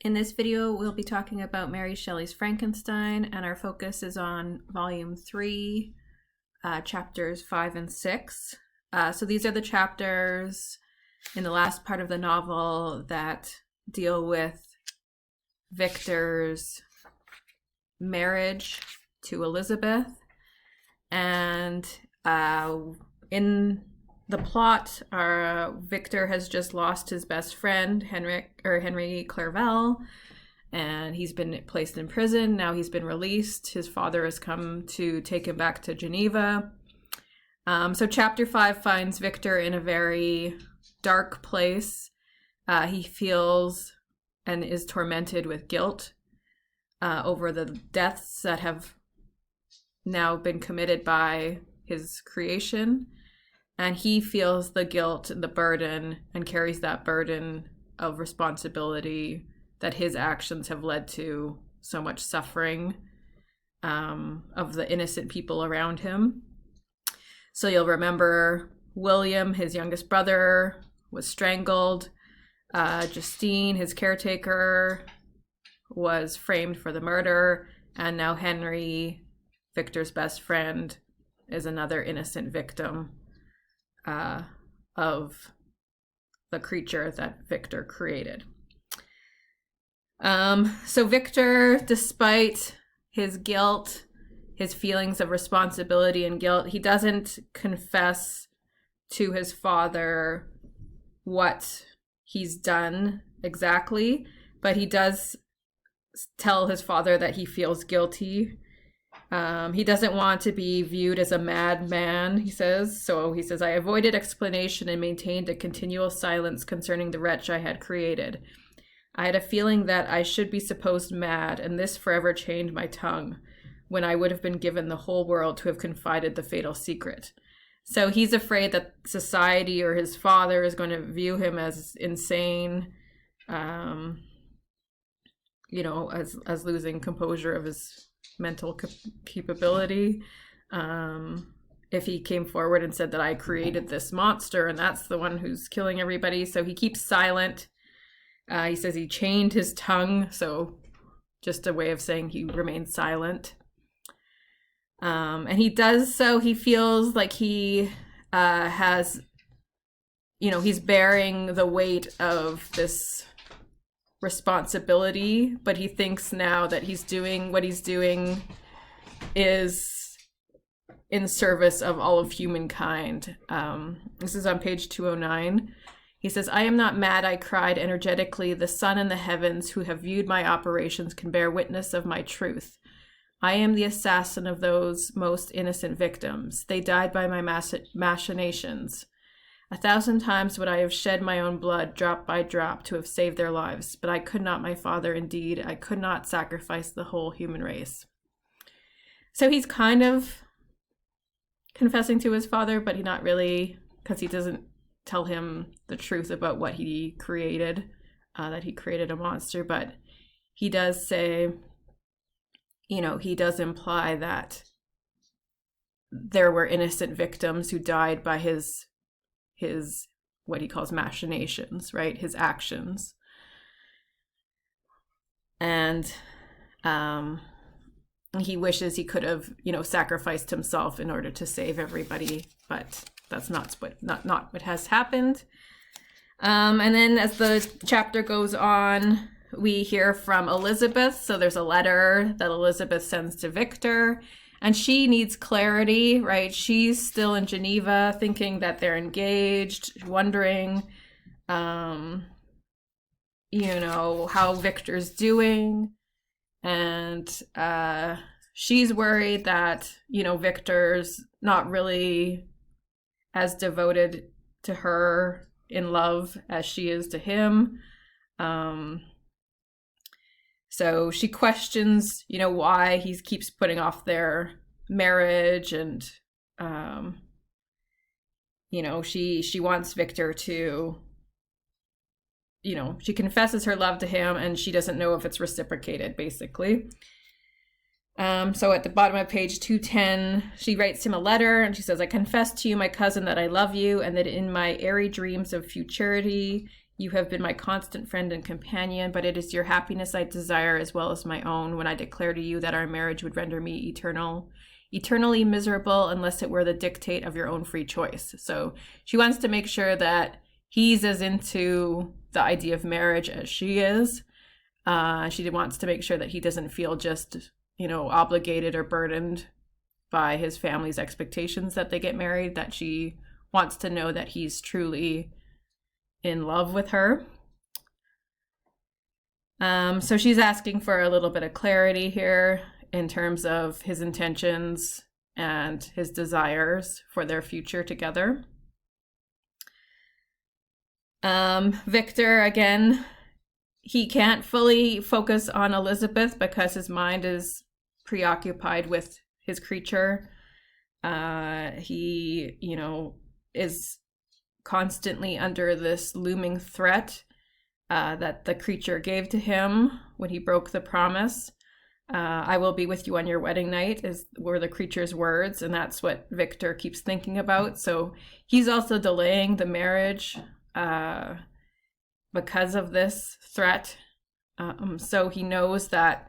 In this video, we'll be talking about Mary Shelley's Frankenstein, and our focus is on Volume 3, chapters 5 and 6. So these are the chapters in the last part of the novel that deal with Victor's marriage to Elizabeth. And in the plot, Victor has just lost his best friend, Henry Clerval, and he's been placed in prison. Now he's been released. His father has come to take him back to Geneva. So chapter 5 finds Victor in a very dark place. He feels and is tormented with guilt over the deaths that have now been committed by his creation. And he feels the guilt and the burden and carries that burden of responsibility that his actions have led to so much suffering of the innocent people around him. So you'll remember William, his youngest brother, was strangled. Justine, his caretaker, was framed for the murder. And now Henry, Victor's best friend, is another innocent victim of the creature that Victor created. So Victor, despite his guilt, his feelings of responsibility and guilt, he doesn't confess to his father what he's done exactly, but he does tell his father that he feels guilty. He doesn't want to be viewed as a madman, he says. So he says, I avoided explanation and maintained a continual silence concerning the wretch I had created. I had a feeling that I should be supposed mad, and this forever chained my tongue, when I would have been given the whole world to have confided the fatal secret. So he's afraid that society or his father is going to view him as insane, as losing composure of his mental capability. If he came forward and said that I created this monster and that's the one who's killing everybody. So he keeps silent. He says he chained his tongue, so just a way of saying he remains silent. And he does so, he feels like he has, he's bearing the weight of this responsibility, but he thinks now that he's doing what he's doing is in service of all of humankind. This is on page 209. He says, I am not mad, I cried energetically. The sun and the heavens who have viewed my operations can bear witness of my truth. I am the assassin of those most innocent victims. They died by my machinations. 1,000 times would I have shed my own blood, drop by drop, to have saved their lives. But I could not, my father, indeed. I could not sacrifice the whole human race. So he's kind of confessing to his father, but he not really, because he doesn't tell him the truth about what he created, that he created a monster. But he does say, he does imply that there were innocent victims who died by his what he calls machinations, right? His actions. And he wishes he could have, sacrificed himself in order to save everybody, but that's not what has happened. And then as the chapter goes on, we hear from Elizabeth. So there's a letter that Elizabeth sends to Victor, and she needs clarity, right? She's still in Geneva thinking that they're engaged, wondering, how Victor's doing. And she's worried that, Victor's not really as devoted to her in love as she is to him. So she questions, why he keeps putting off their marriage, and, she wants Victor to, she confesses her love to him, and she doesn't know if it's reciprocated, basically. So at the bottom of page 210, she writes him a letter, and she says, I confess to you, my cousin, that I love you, and that in my airy dreams of futurity, You have been my constant friend and companion, but it is your happiness I desire as well as my own when I declare to you that our marriage would render me eternally miserable unless it were the dictate of your own free choice. So she wants to make sure that he's as into the idea of marriage as she is. She wants to make sure that he doesn't feel just, obligated or burdened by his family's expectations that they get married, that she wants to know that he's truly in love with her. So she's asking for a little bit of clarity here in terms of his intentions and his desires for their future together. Victor, again, he can't fully focus on Elizabeth because his mind is preoccupied with his creature. He, is constantly under this looming threat that the creature gave to him when he broke the promise. I will be with you on your wedding night were the creature's words, and that's what Victor keeps thinking about. So he's also delaying the marriage because of this threat. So he knows that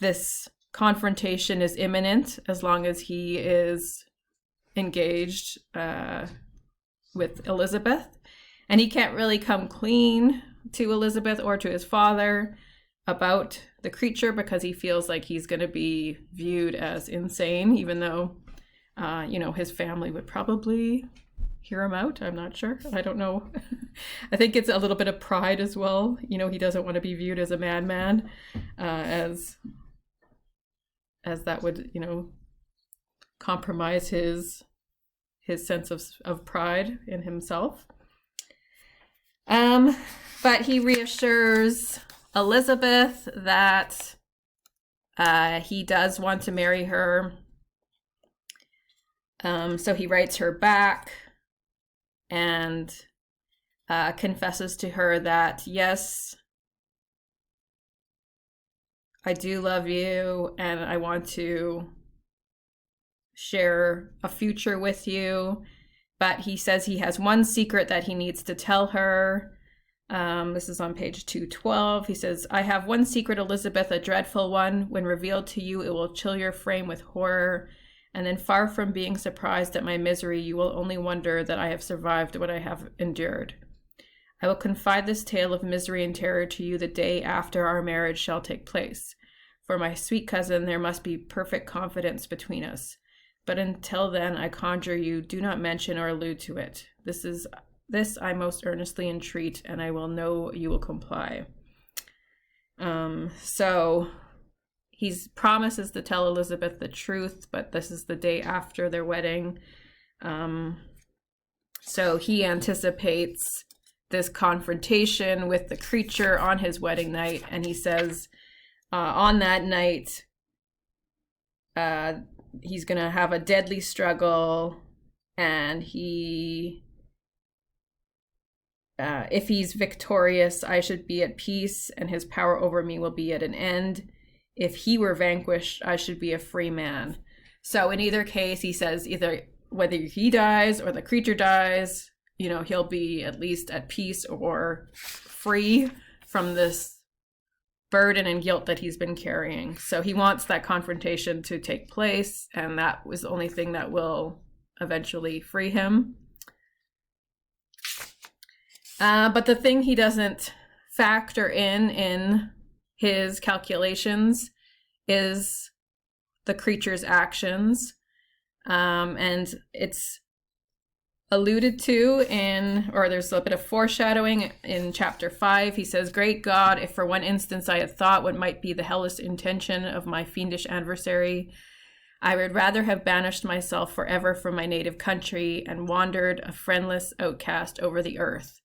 this confrontation is imminent as long as he is engaged with Elizabeth. And he can't really come clean to Elizabeth or to his father about the creature because he feels like he's going to be viewed as insane, even though, his family would probably hear him out. I'm not sure. I don't know. I think it's a little bit of pride as well. He doesn't want to be viewed as a madman, as that would, compromise his sense of pride in himself. But he reassures Elizabeth that he does want to marry her. So he writes her back and confesses to her that, yes, I do love you and I want to share a future with you. But he says he has one secret that he needs to tell her. This is on page 212. He says, I have one secret, Elizabeth, a dreadful one. When revealed to you, it will chill your frame with horror. And then far from being surprised at my misery, you will only wonder that I have survived what I have endured. I will confide this tale of misery and terror to you the day after our marriage shall take place. For my sweet cousin, there must be perfect confidence between us. But until then, I conjure you, do not mention or allude to it. This I most earnestly entreat, and I will know you will comply. So he promises to tell Elizabeth the truth, but this is the day after their wedding. So he anticipates this confrontation with the creature on his wedding night, and he says on that night, he's going to have a deadly struggle, and if he's victorious, I should be at peace, and his power over me will be at an end. If he were vanquished, I should be a free man. So in either case, he says either whether he dies or the creature dies, he'll be at least at peace or free from this burden and guilt that he's been carrying. So he wants that confrontation to take place, and that was the only thing that will eventually free him. But the thing he doesn't factor in his calculations is the creature's actions. And it's alluded to there's a bit of foreshadowing in chapter 5. He says, Great God, if for one instance I had thought what might be the hellish intention of my fiendish adversary, I would rather have banished myself forever from my native country and wandered a friendless outcast over the earth,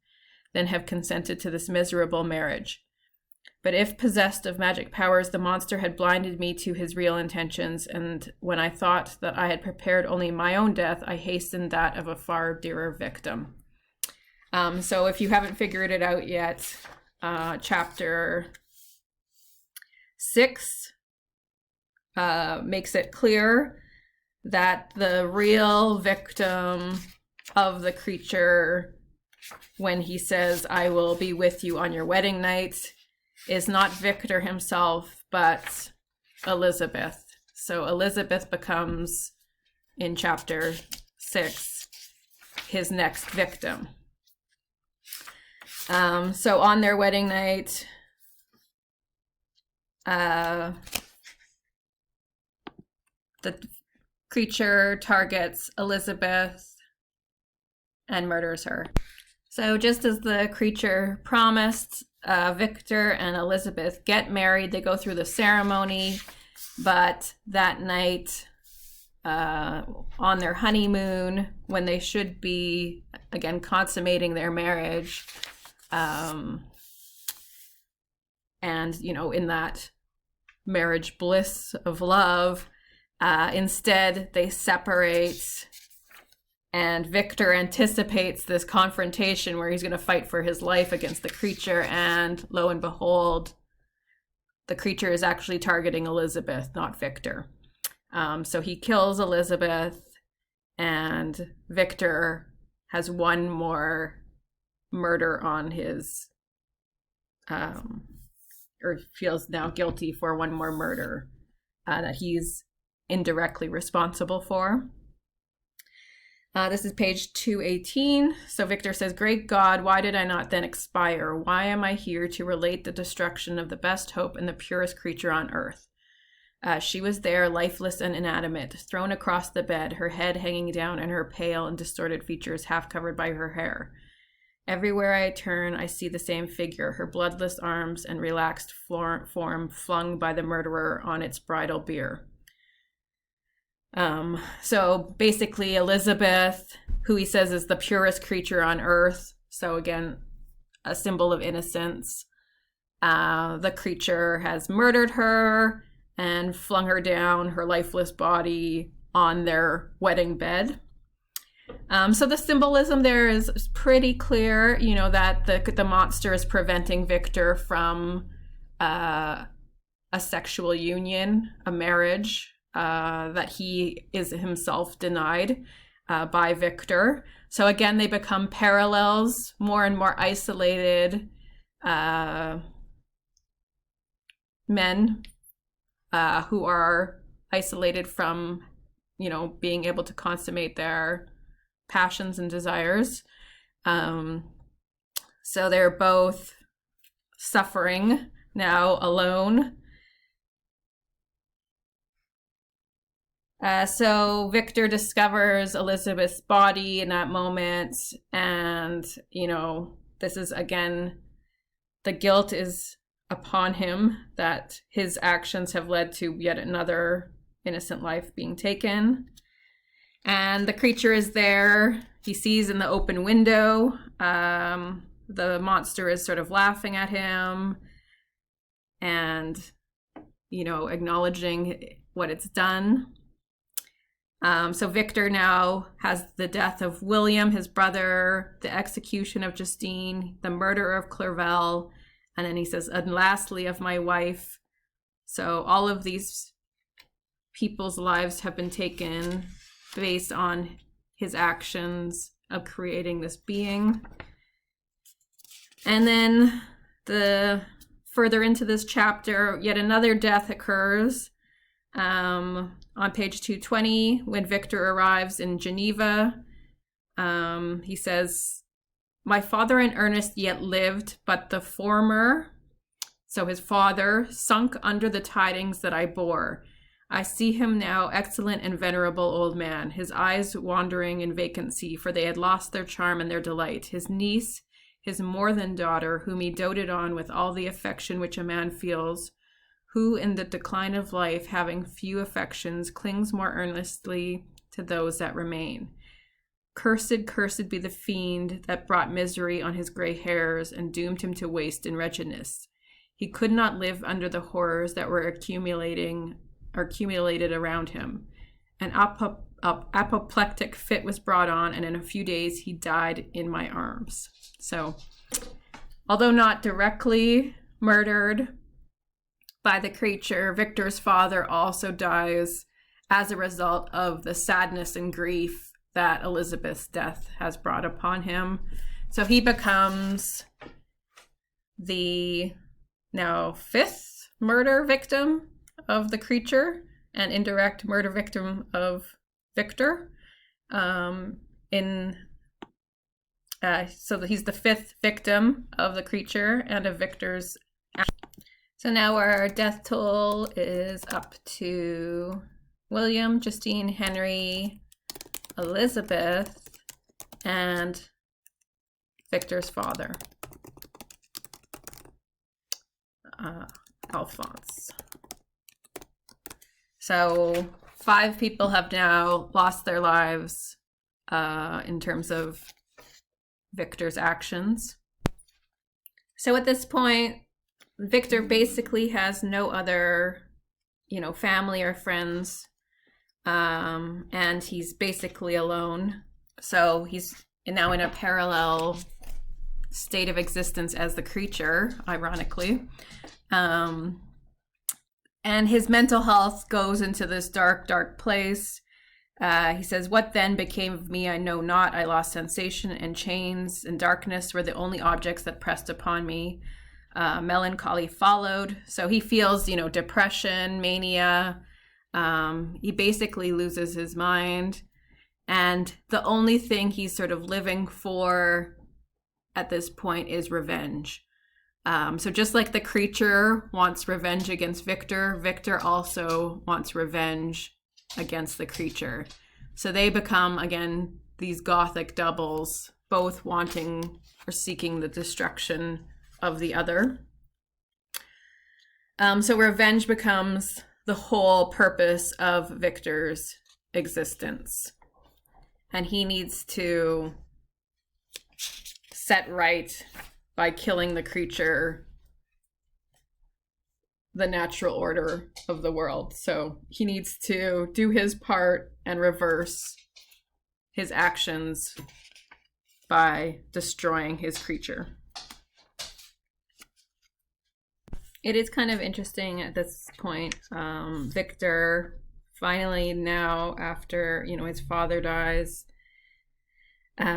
than have consented to this miserable marriage. But if possessed of magic powers, the monster had blinded me to his real intentions, and when I thought that I had prepared only my own death, I hastened that of a far dearer victim. So if you haven't figured it out yet, chapter 6 makes it clear that the real victim of the creature when he says, I will be with you on your wedding night, is not Victor himself, but Elizabeth. So Elizabeth becomes, in chapter 6, his next victim. So on their wedding night, the creature targets Elizabeth and murders her. So just as the creature promised, Victor and Elizabeth get married. They go through the ceremony, but that night, on their honeymoon, when they should be, again, consummating their marriage, and, in that marriage bliss of love, instead they separate, and Victor anticipates this confrontation where he's going to fight for his life against the creature, and lo and behold, the creature is actually targeting Elizabeth, not Victor. So he kills Elizabeth, and Victor has one more murder on his, or feels now guilty for one more murder that he's indirectly responsible for. This is page 218. So Victor says, great God, why did I not then expire? Why am I here to relate the destruction of the best hope and the purest creature on earth? She was there, lifeless and inanimate, thrown across the bed, her head hanging down and her pale and distorted features half covered by her hair. Everywhere I turn, I see the same figure, her bloodless arms and relaxed form flung by the murderer on its bridal bier. So basically Elizabeth, who he says is the purest creature on earth, so again, a symbol of innocence, the creature has murdered her and flung her down, her lifeless body, on their wedding bed. So the symbolism there is pretty clear, that the monster is preventing Victor from a sexual union, a marriage, that he is himself denied by Victor. So again, they become parallels, more and more isolated men who are isolated from, being able to consummate their passions and desires. So they're both suffering now alone. So Victor discovers Elizabeth's body in that moment, and, this is, again, the guilt is upon him that his actions have led to yet another innocent life being taken. And the creature is there. He sees in the open window, the monster is sort of laughing at him and, acknowledging what it's done. So Victor now has the death of William, his brother, the execution of Justine, the murder of Clerval, and then he says, and lastly of my wife. So all of these people's lives have been taken based on his actions of creating this being. And then further into this chapter, yet another death occurs. On page 220, when Victor arrives in Geneva, he says, my father and Ernest yet lived, but the former, so his father, sunk under the tidings that I bore. I see him now, excellent and venerable old man, his eyes wandering in vacancy, for they had lost their charm and their delight. His niece, his more than daughter, whom he doted on with all the affection which a man feels, who in the decline of life, having few affections, clings more earnestly to those that remain. Cursed, cursed be the fiend that brought misery on his gray hairs and doomed him to waste in wretchedness. He could not live under the horrors that were accumulated around him. An apoplectic fit was brought on, and in a few days he died in my arms. So, although not directly murdered by the creature, Victor's father also dies as a result of the sadness and grief that Elizabeth's death has brought upon him. So he becomes the now 5th murder victim of the creature and indirect murder victim of Victor. So he's the 5th victim of the creature and of Victor's action. So now our death toll is up to William, Justine, Henry, Elizabeth, and Victor's father, Alphonse. So 5 people have now lost their lives in terms of Victor's actions. So at this point, Victor basically has no other, family or friends, and he's basically alone. So he's now in a parallel state of existence as the creature, ironically. And his mental health goes into this dark, dark place. He says, "What then became of me, I know not. I lost sensation, and chains and darkness were the only objects that pressed upon me. Melancholy followed." So he feels, depression, mania. He basically loses his mind. And the only thing he's sort of living for at this point is revenge. So just like the creature wants revenge against Victor, Victor also wants revenge against the creature. So they become, again, these gothic doubles, both wanting or seeking the destruction of the other. So revenge becomes the whole purpose of Victor's existence. And he needs to set right by killing the creature the natural order of the world. So he needs to do his part and reverse his actions by destroying his creature. It is kind of interesting at this point. Victor finally now, after, his father dies,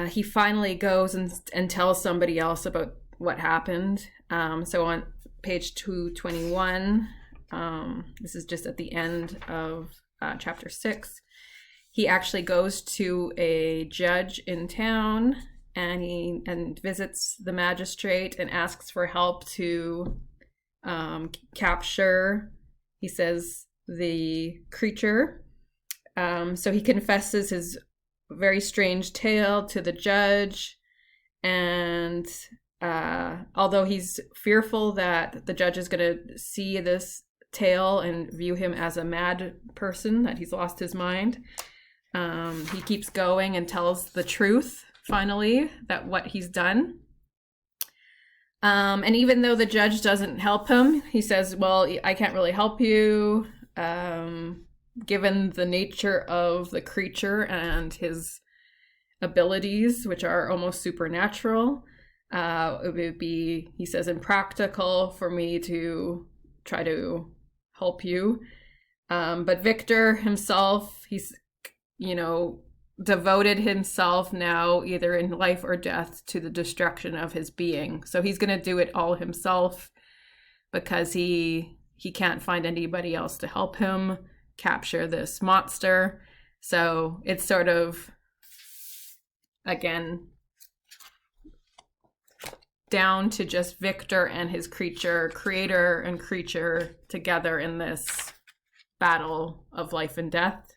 he finally goes and tells somebody else about what happened. So on page 221, this is just at the end of chapter 6, he actually goes to a judge in town and visits the magistrate and asks for help to capture, he says, the creature. So he confesses his very strange tale to the judge, and although he's fearful that the judge is going to see this tale and view him as a mad person, that he's lost his mind, he keeps going and tells the truth, finally, that what he's done. And even though the judge doesn't help him, he says, well, I can't really help you, given the nature of the creature and his abilities, which are almost supernatural. It would be, he says, impractical for me to try to help you. But Victor himself, he's, devoted himself now either in life or death to the destruction of his being. So he's going to do it all himself because he can't find anybody else to help him capture this monster. So it's sort of, again, down to just Victor and his creature, creator and creature, together in this battle of life and death.